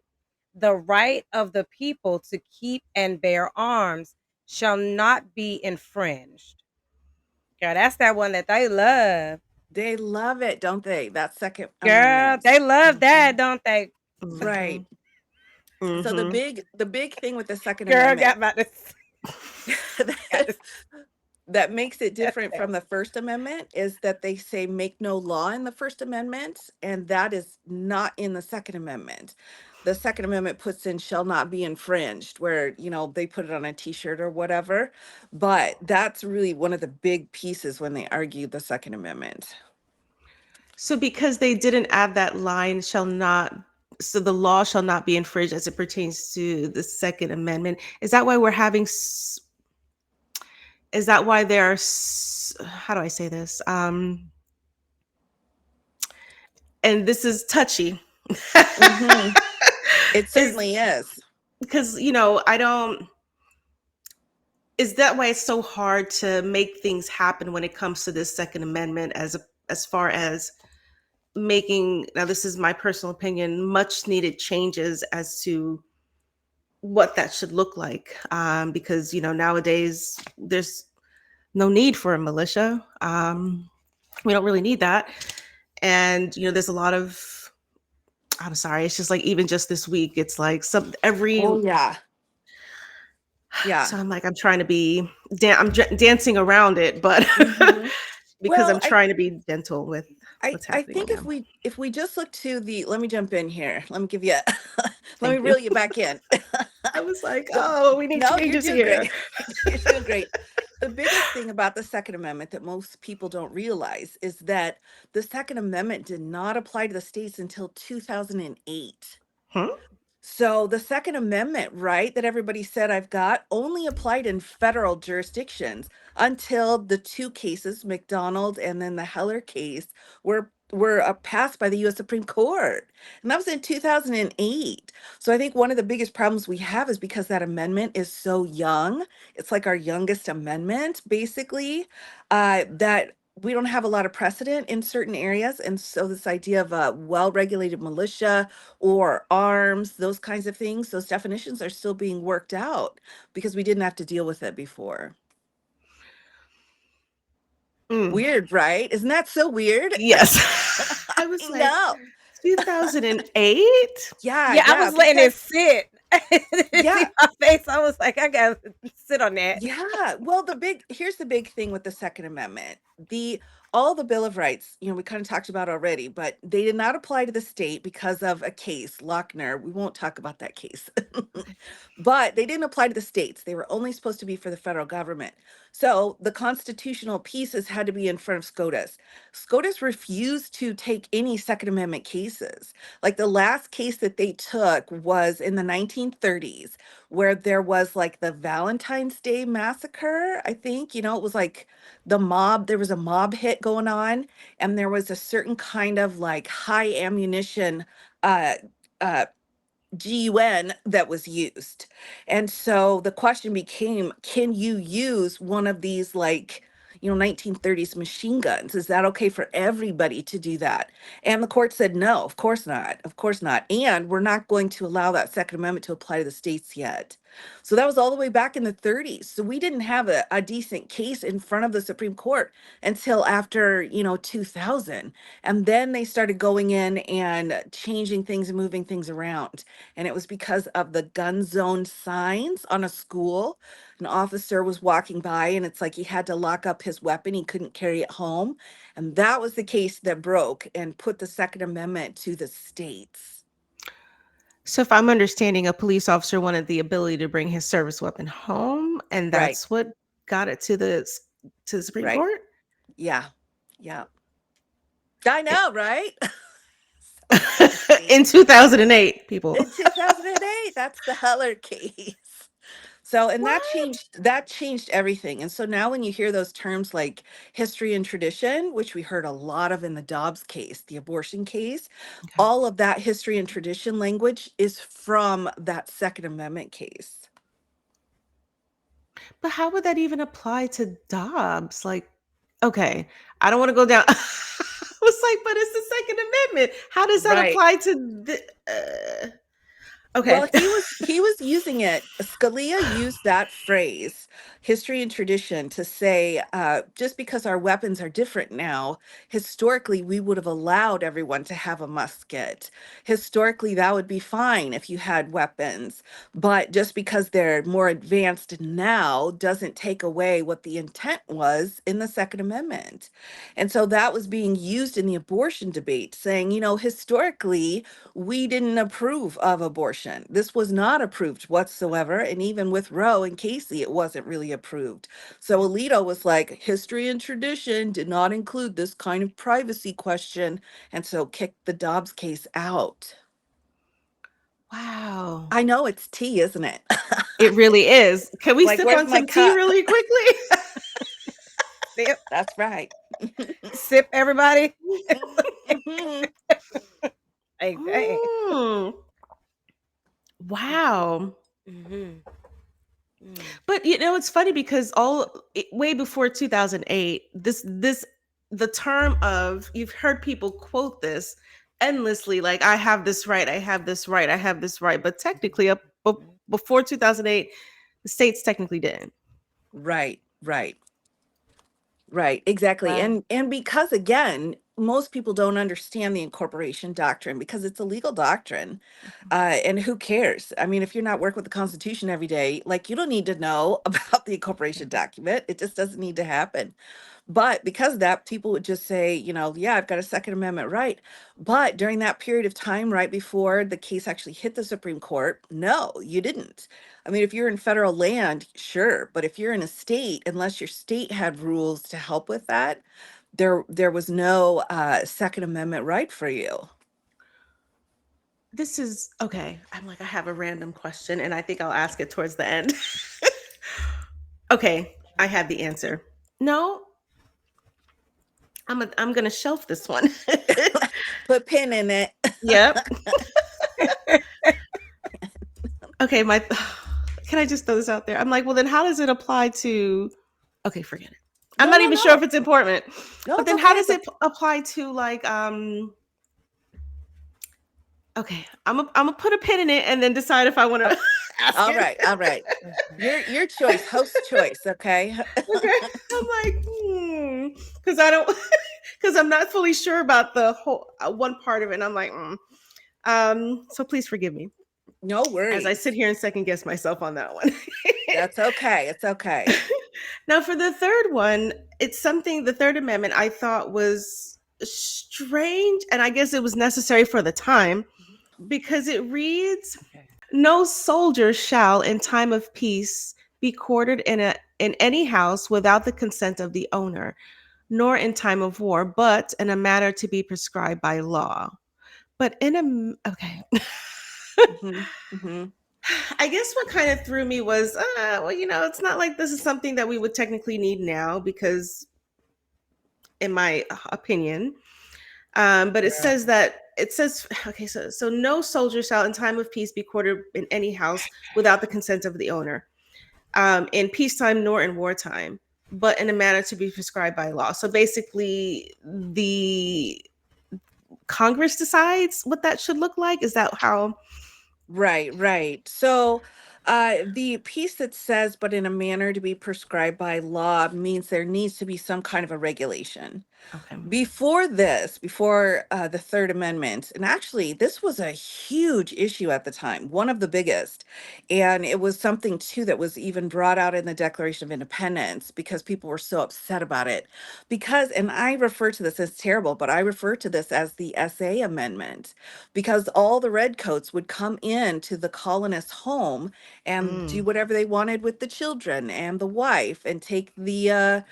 The right of the people to keep and bear arms shall not be infringed. Girl, that's that one that they love. They love it, don't they? That Second Girl, Amendment. they love that, Mhm. don't they? Right. Mhm. So Mhm. the big thing with the Second Girl, Amendment got about this. Got that, this. that makes it different from the First Amendment is that they say make no law in the First Amendment, and that is not in the Second Amendment. The Second Amendment puts in shall not be infringed, where, they put it on a t-shirt or whatever. But that's really one of the big pieces when they argue the Second Amendment. So because they didn't add that line, shall not, so the law shall not be infringed as it pertains to the Second Amendment. Is that why we're having, is that why there are, how do I say this? And this is touchy. Hmm. It Is certainly is. because, I don't, is that why it's so hard to make things happen when it comes to this Second Amendment as far as making, now this is my personal opinion, much needed changes as to what that should look like, because nowadays there's no need for a militia. We don't really need that, and there's a lot of, I'm sorry, it's just like even just this week it's like some every, Oh yeah. Yeah. so I'm like, I'm trying to be dancing around it, but Hmm. because Well, I'm trying to be gentle with what's I happening right think now. if we just look to the, let me jump in here. Let me give you let me Thank you. reel you back in. I was like, the oh, we need No, you're changes doing here. great. You're doing great. The biggest thing about the Second Amendment that most people don't realize is that the Second Amendment did not apply to the states until 2008. Hmm? So the Second Amendment, right, that everybody said I've got, only applied in federal jurisdictions until the two cases, McDonald and then the Heller case, were passed by the U.S. Supreme Court, and that was in 2008. So I think one of the biggest problems we have is because that amendment is so young. It's like our youngest amendment, basically, that we don't have a lot of precedent in certain areas, and so this idea of a well-regulated militia or arms, those kinds of things, those definitions are still being worked out because we didn't have to deal with it before. Mm. Weird, right? Isn't that so weird? Yes. I I was like, know. 2008? Yeah, Yeah, I yeah, was letting it because sit. See yeah, my face. I was like, I gotta sit on that. yeah. Well, here's the big thing with the Second Amendment. The All the Bill of Rights, we kind of talked about already, but they did not apply to the state because of a case, Lochner. We won't talk about that case. But they didn't apply to the states. They were only supposed to be for the federal government. So the constitutional pieces had to be in front of SCOTUS. SCOTUS refused to take any Second Amendment cases. Like the last case that they took was in the 1930s, where there was like the Valentine's Day massacre. I think, it was like there was a mob hit going on, and there was a certain kind of like high ammunition uh, uh, GUN that was used. And so the question became, can you use one of these like, 1930s machine guns? Is that okay for everybody to do that? And the court said, no, of course not. Of course not. And we're not going to allow that Second Amendment to apply to the states yet. So that was all the way back in the 30s. So we didn't have a decent case in front of the Supreme Court until after, 2000. And then they started going in and changing things and moving things around. And it was because of the gun zone signs on a school. An officer was walking by, and it's like he had to lock up his weapon. He couldn't carry it home. And that was the case that broke and put the Second Amendment to the states. So if I'm understanding, a police officer wanted the ability to bring his service weapon home, and Right, that's what got it to the Supreme right. Court? Yeah, yeah. I I- know, right? So crazy. In 2008, people. In 2008, that's the Heller case. So, and What? that changed everything. And so now when you hear those terms like history and tradition, which we heard a lot of in the Dobbs case, the abortion case, Okay. all of that history and tradition language is from that Second Amendment case. But how would that even apply to Dobbs? Like, okay, I don't want to go down. I was like, but it's the Second Amendment. How does that Right. apply to the? Okay. Well, he was using it. Scalia used that phrase, history and tradition, to say just because our weapons are different now, historically we would have allowed everyone to have a musket. Historically, that would be fine if you had weapons, but just because they're more advanced now doesn't take away what the intent was in the Second Amendment. And so that was being used in the abortion debate, saying, historically we didn't approve of abortion. This was not approved whatsoever. And even with Roe and Casey, it wasn't really approved. So Alito was like, history and tradition did not include this kind of privacy question. And so kicked the Dobbs case out. Wow. I know it's tea, isn't it? It really is. Can we Like, sip where's on my some tea cup? really quickly? Sip, That's right. sip, everybody. Mhm. Okay. Mm, wow. Mm-hmm. Mm. But it's funny because way before 2008, this the term of you've heard people quote this endlessly, like I have this right, I have this right, I have this right. But technically, before 2008, the states technically didn't. Right, right. Right, exactly. Wow. And because again, most people don't understand the incorporation doctrine because it's a legal doctrine. And who cares? I mean, if you're not working with the Constitution every day, like you don't need to know about the incorporation document. It just doesn't need to happen. But because of that, people would just say, yeah, I've got a Second Amendment right. But during that period of time, right before the case actually hit the Supreme Court, no, you didn't. I mean, if you're in federal land, sure. But if you're in a state, unless your state had rules to help with that, there was no Second Amendment right for you. This is okay. I'm like, I have a random question, and I think I'll ask it towards the end. Okay, I have the answer. No, I'm gonna shelf this one. Put pin in it. Yep. Okay, my can I just throw this out there? I'm like, well, then how does it apply to? Okay, forget it. I'm No, not no, even sure if no. it's important. No, But it's then how okay. does it apply to like okay, I'm gonna put a pin in it and then decide if I want to ask All it. right, all right. Mhm. Your choice, host choice, okay? Okay. I'm like, because I don't, because I'm not fully sure about the whole one part of it. And I'm like, so please forgive me No as I sit worries. here and second guess myself on that one. That's okay. It's okay. Now, for the third one, it's something the Third Amendment I thought was strange, and I guess it was necessary for the time because it reads, Okay. "No soldier shall, in time of peace, be quartered in any house without the consent of the owner, nor in time of war, but in a manner to be prescribed by law." But okay. Hmm. Hmm. I guess what kind of threw me was, well, it's not like this is something that we would technically need now because, in my opinion, but it Yeah. says that it says, okay, so no soldier shall in time of peace be quartered in any house without the consent of the owner, in peacetime nor in wartime, but in a manner to be prescribed by law. So basically, the Congress decides what that should look like. Is that how? Right, right. So the piece that says, but in a manner to be prescribed by law means there needs to be some kind of a regulation. Okay. Before this, before the Third Amendment, and actually, this was a huge issue at the time, one of the biggest. And it was something, too, that was even brought out in the Declaration of Independence because people were so upset about it. Because, and I refer to this as terrible, but I refer to this as the SA Amendment because all the redcoats would come into the colonist's home and do Mm, whatever they wanted with the children and the wife and take the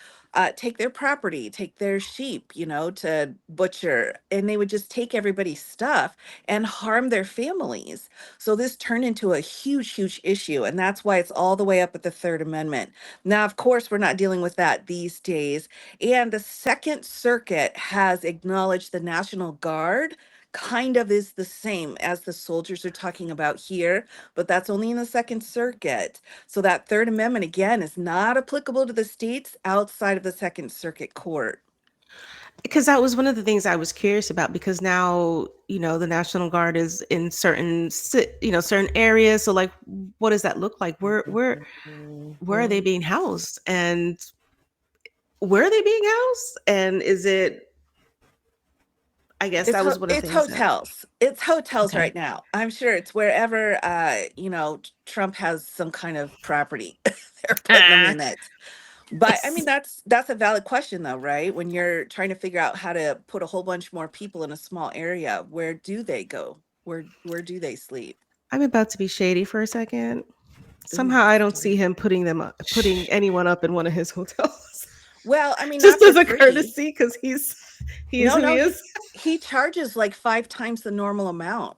take their property, take their sheep, to butcher, and they would just take everybody's stuff and harm their families. So this turned into a huge, huge issue, and that's why it's all the way up at the Third Amendment. Now, of course, we're not dealing with that these days, and the Second Circuit has acknowledged the National Guard kind of is the same as the soldiers are talking about here, but that's only in the Second Circuit. So that Third Amendment, again, is not applicable to the states outside of the Second Circuit Court. Because that was one of the things I was curious about, because now, the National Guard is in certain areas. So like, what does that look like? Where are they Mhm. being housed? And where are they being housed? And is it, I guess that was one of the It's things that, hotels. It's hotels okay. right now. I'm sure it's wherever Trump has some kind of property. They're putting them Ah. in it. But I mean, that's a valid question though, right? When you're trying to figure out how to put a whole bunch more people in a small area, where do they go? Where do they sleep? I'm about to be shady for a second. Ooh, Somehow I don't see okay. him putting anyone up in one of his hotels. Well, I mean, Just not for as a free. courtesy, because he is No, who he no, is. he charges like 5 times the normal amount.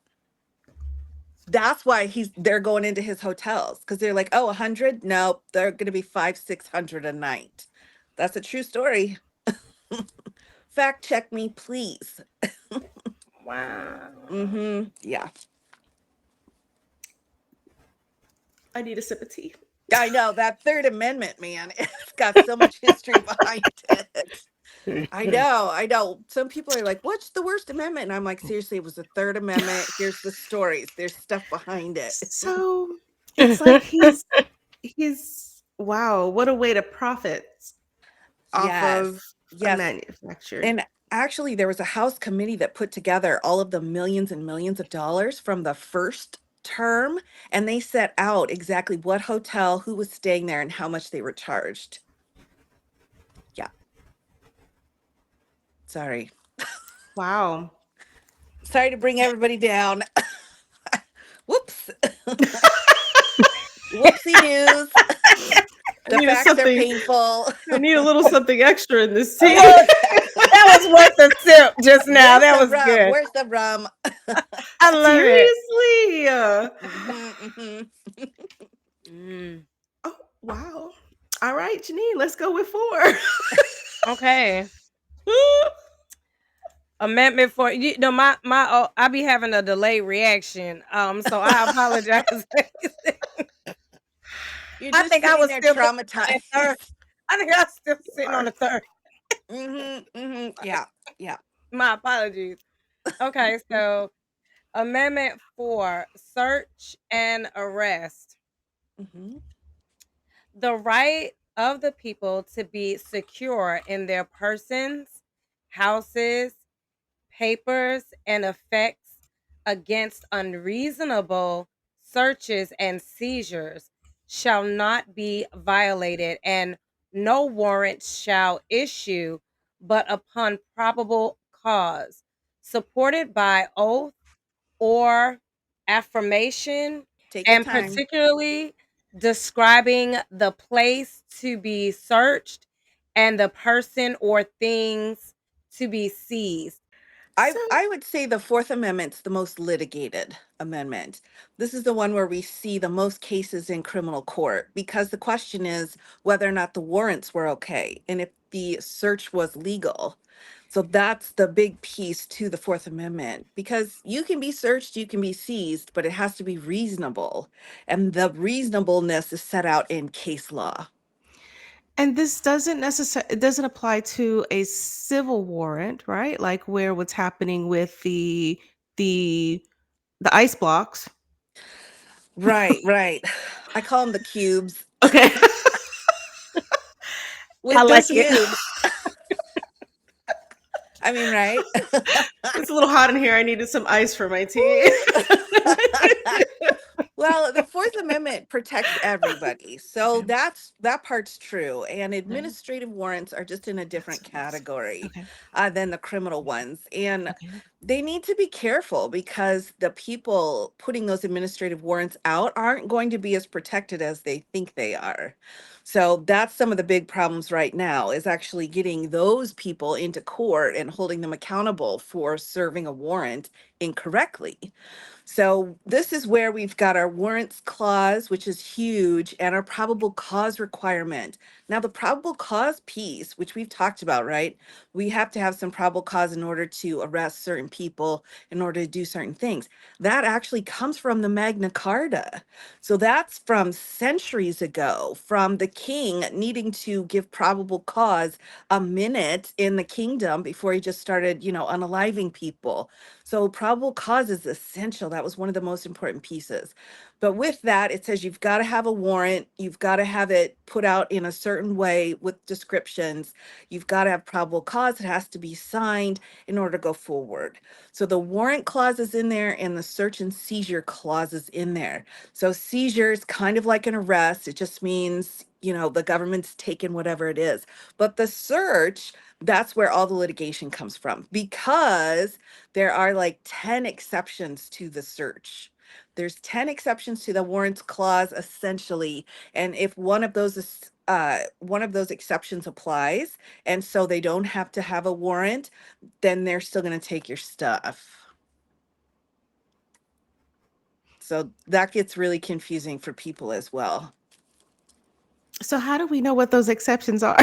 That's why they're going into his hotels, because they're like, oh, 100? No, they're going to be 500-600 a night. That's a true story. Fact check me, please. Wow. Yeah. I need a sip of tea. I know that Third Amendment, man. It's got so much history behind it. I know, I know. Some people are like, "What's the worst amendment?" And I'm like, "Seriously, it was the Third Amendment. Here's the stories. There's stuff behind it." So it's like he's wow, what a way to profit off Yes, of a yes. manufactured. And actually, there was a House committee that put together all of the millions and millions of dollars from the first term, and they set out exactly what hotel, who was staying there, and how much they were charged. Yeah, sorry. Wow. Sorry to bring everybody down. Whoops. Whoopsie news. I The needed facts are something. painful. I need a little something extra in this tea. That was worth the sip just now. Where's That the was rum? good. Where's the rum? I love it. Seriously? Mm. Oh, wow. All right, Janine, let's go with 4. Okay. Amendment for I be having a delayed reaction. So I apologize. You're I just think I sitting was there still on the third. traumatized. I think I was still sitting on the third. Yeah, yeah. My apologies. Okay, so Amendment 4, search and arrest. hmm The right of the people to be secure in their persons, houses, papers, and effects against unreasonable searches and seizures shall not be violated, and no warrant shall issue but upon probable cause, supported by oath or affirmation, Take your and time. particularly describing the place to be searched and the person or things to be seized. I So I would say the Fourth Amendment's the most litigated amendment. This is the one where we see the most cases in criminal court, because the question is whether or not the warrants were okay and if the search was legal. So that's the big piece to the Fourth Amendment, because you can be searched, you can be seized, but it has to be reasonable. And the reasonableness is set out in case law. and this doesn't apply to a civil warrant, right? Like where what's happening with the the ice blocks. Right, right. I call them the cubes. Okay. I With It the like doesn't. it. cubes. I mean, right? It's a little hot in here. I needed some ice for my tea. Woo! Well, the Fourth Amendment protects everybody. So Okay. that part's true. And Okay. administrative warrants are just in a That's different what it's. category Okay. than the criminal ones. And Okay. they need to be careful, because the people putting those administrative warrants out aren't going to be as protected as they think they are. So that's some of the big problems right now, is actually getting those people into court and holding them accountable for serving a warrant incorrectly. So this is where we've got our warrants clause, which is huge, and our probable cause requirement. Now, the probable cause piece, which we've talked about, right? We have to have some probable cause in order to arrest certain people, in order to do certain things. That actually comes from the Magna Carta. So that's from centuries ago, from the king needing to give probable cause a minute in the kingdom before he just started, unaliving people. So probable cause is essential. That was one of the most important pieces. But with that, it says you've got to have a warrant. You've got to have it put out in a certain way with descriptions. You've got to have probable cause. It has to be signed in order to go forward. So the warrant clause is in there and the search and seizure clause is in there. So seizure is kind of like an arrest. It just means, the government's taken whatever it is. But the search, that's where all the litigation comes from, because there are like 10 exceptions to the search. There's 10 exceptions to the warrants clause, essentially. And if one of those exceptions applies, and so they don't have to have a warrant, then they're still going to take your stuff. So that gets really confusing for people as well. So how do we know what those exceptions are?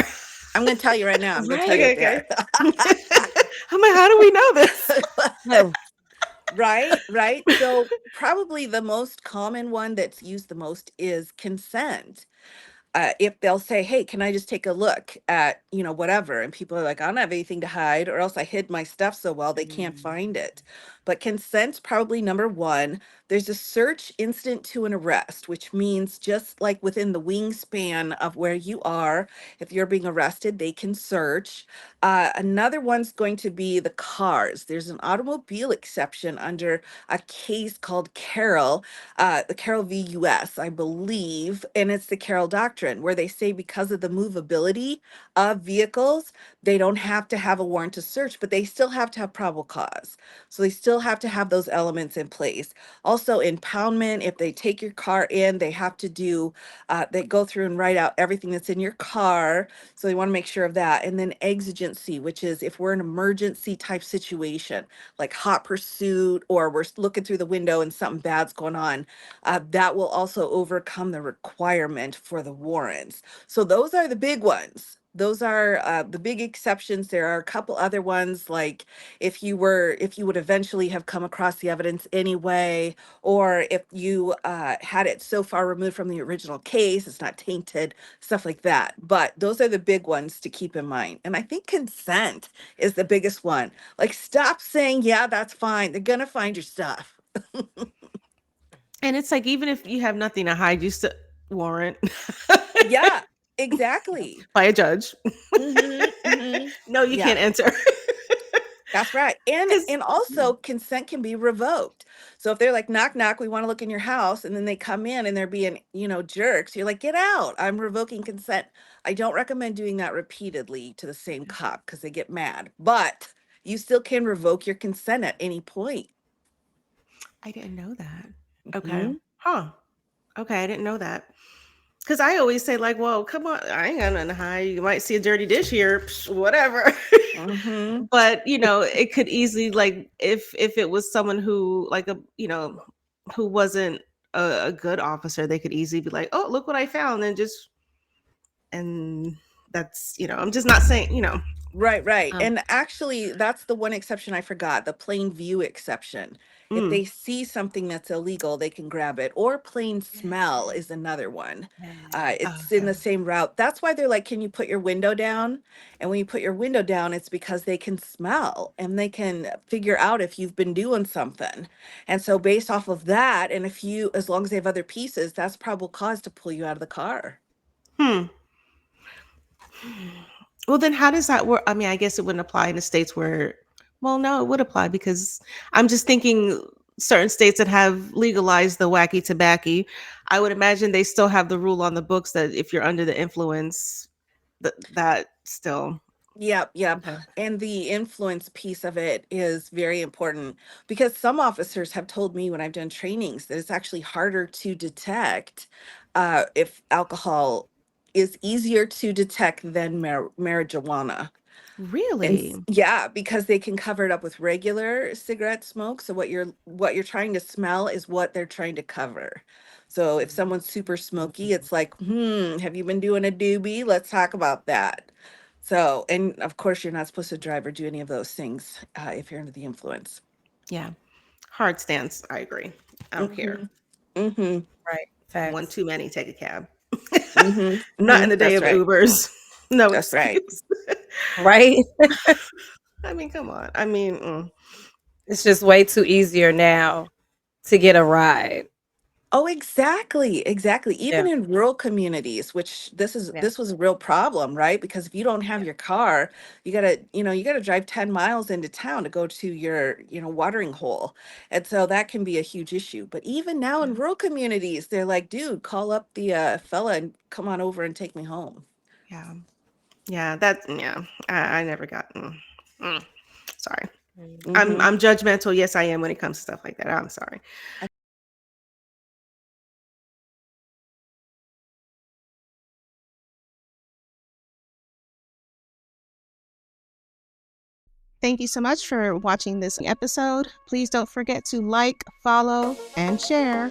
I'm going to tell you right now. I'm going to tell you Right. what Okay, they are. I'm like, how do we know this? No. Right. So probably the most common one that's used the most is consent. If they'll say, hey, can I just take a look at, whatever? And people are like, I don't have anything to hide, or else I hid my stuff so well they can't find it. But consent's probably number one. There's a search instant to an arrest, which means just like within the wingspan of where you are, if you're being arrested, they can search. Another one's going to be the cars. There's an automobile exception under a case called Carroll, the Carroll v. US, I believe, and it's the Carroll Doctrine, where they say because of the movability of vehicles, they don't have to have a warrant to search, but they still have to have probable cause. So they still have to have those elements in place. Also, impoundment, if they take your car in, they have to they go through and write out everything that's in your car. So they want to make sure of that. And then exigency, which is if we're in an emergency type situation, like hot pursuit, or we're looking through the window and something bad's going on, that will also overcome the requirement for the warrants. So those are the big ones. Those are the big exceptions. There are a couple other ones, like if you would eventually have come across the evidence anyway, or if you had it so far removed from the original case, it's not tainted, stuff like that. But those are the big ones to keep in mind. And I think consent is the biggest one. Like, stop saying, yeah, that's fine. They're going to find your stuff. And it's like, even if you have nothing to hide, you still warrant Yeah, exactly. by a judge. Hmm. No, you Yeah. can't enter. That's right. And 'Cause- and also consent can be revoked. So if they're like, knock, knock, we want to look in your house, and then they come in and they're being, jerks, you're like, get out. I'm revoking consent. I don't recommend doing that repeatedly to the same cop because they get mad. But you still can revoke your consent at any point. I didn't know that. Okay. Hmm. Huh. Okay, I didn't know that. Because I always say, like, well, come on, I ain't got nothing to hide. You might see a dirty dish here, whatever. Hmm. But it could easily, like, if it was someone who, like, who wasn't a good officer, they could easily be like, oh, look what I found, and that's, I'm just not saying, Right. um, And actually, that's the one exception I forgot, the plain view exception. If mm, they see something that's illegal, they can grab it. Or plain smell is another one. It's in okay. the same route. That's why they're like, can you put your window down? And when you put your window down, it's because they can smell and they can figure out if you've been doing something. And so, based off of that, and as long as they have other pieces, that's probable cause to pull you out of the car. Hmm. Well, then how does that work? I mean, I guess it wouldn't apply in the states where, well, no, it would apply because I'm just thinking certain states that have legalized the wacky tobacco. I would imagine they still have the rule on the books that if you're under the influence, that still. Yep. Okay. And the influence piece of it is very important, because some officers have told me when I've done trainings that it's actually harder to detect if alcohol is easier to detect than marijuana. And Really? yeah, because they can cover it up with regular cigarette smoke. So what you're trying to smell is what they're trying to cover. So if someone's super smoky, it's like, have you been doing a doobie? Let's talk about that. So, and of course, you're not supposed to drive or do any of those things if you're under the influence. Yeah. Hard stance. I agree. I don't care. Mm-hmm. Mm-hmm. Right. One Facts. too many, take a cab. Mm-hmm. Not in Mm-hmm. the day That's of right. Ubers. No That's right. excuse. Right. I mean, come on. I mean, It's just way too easier now to get a ride. Oh, exactly, exactly. Yeah. Even in rural communities, which Yeah. this was a real problem, right? Because if you don't have Yeah. your car, you gotta drive 10 miles into town to go to your, watering hole. And so that can be a huge issue. But even now in yeah, rural communities, they're like, dude, call up the fella and come on over and take me home. yeah, yeah. That, yeah. I never got. Mm. Sorry. Mhm. Mm-hmm. I'm judgmental. Yes, I am when it comes to stuff like that. I'm sorry. Thank you so much for watching this episode. Please don't forget to like, follow, and share.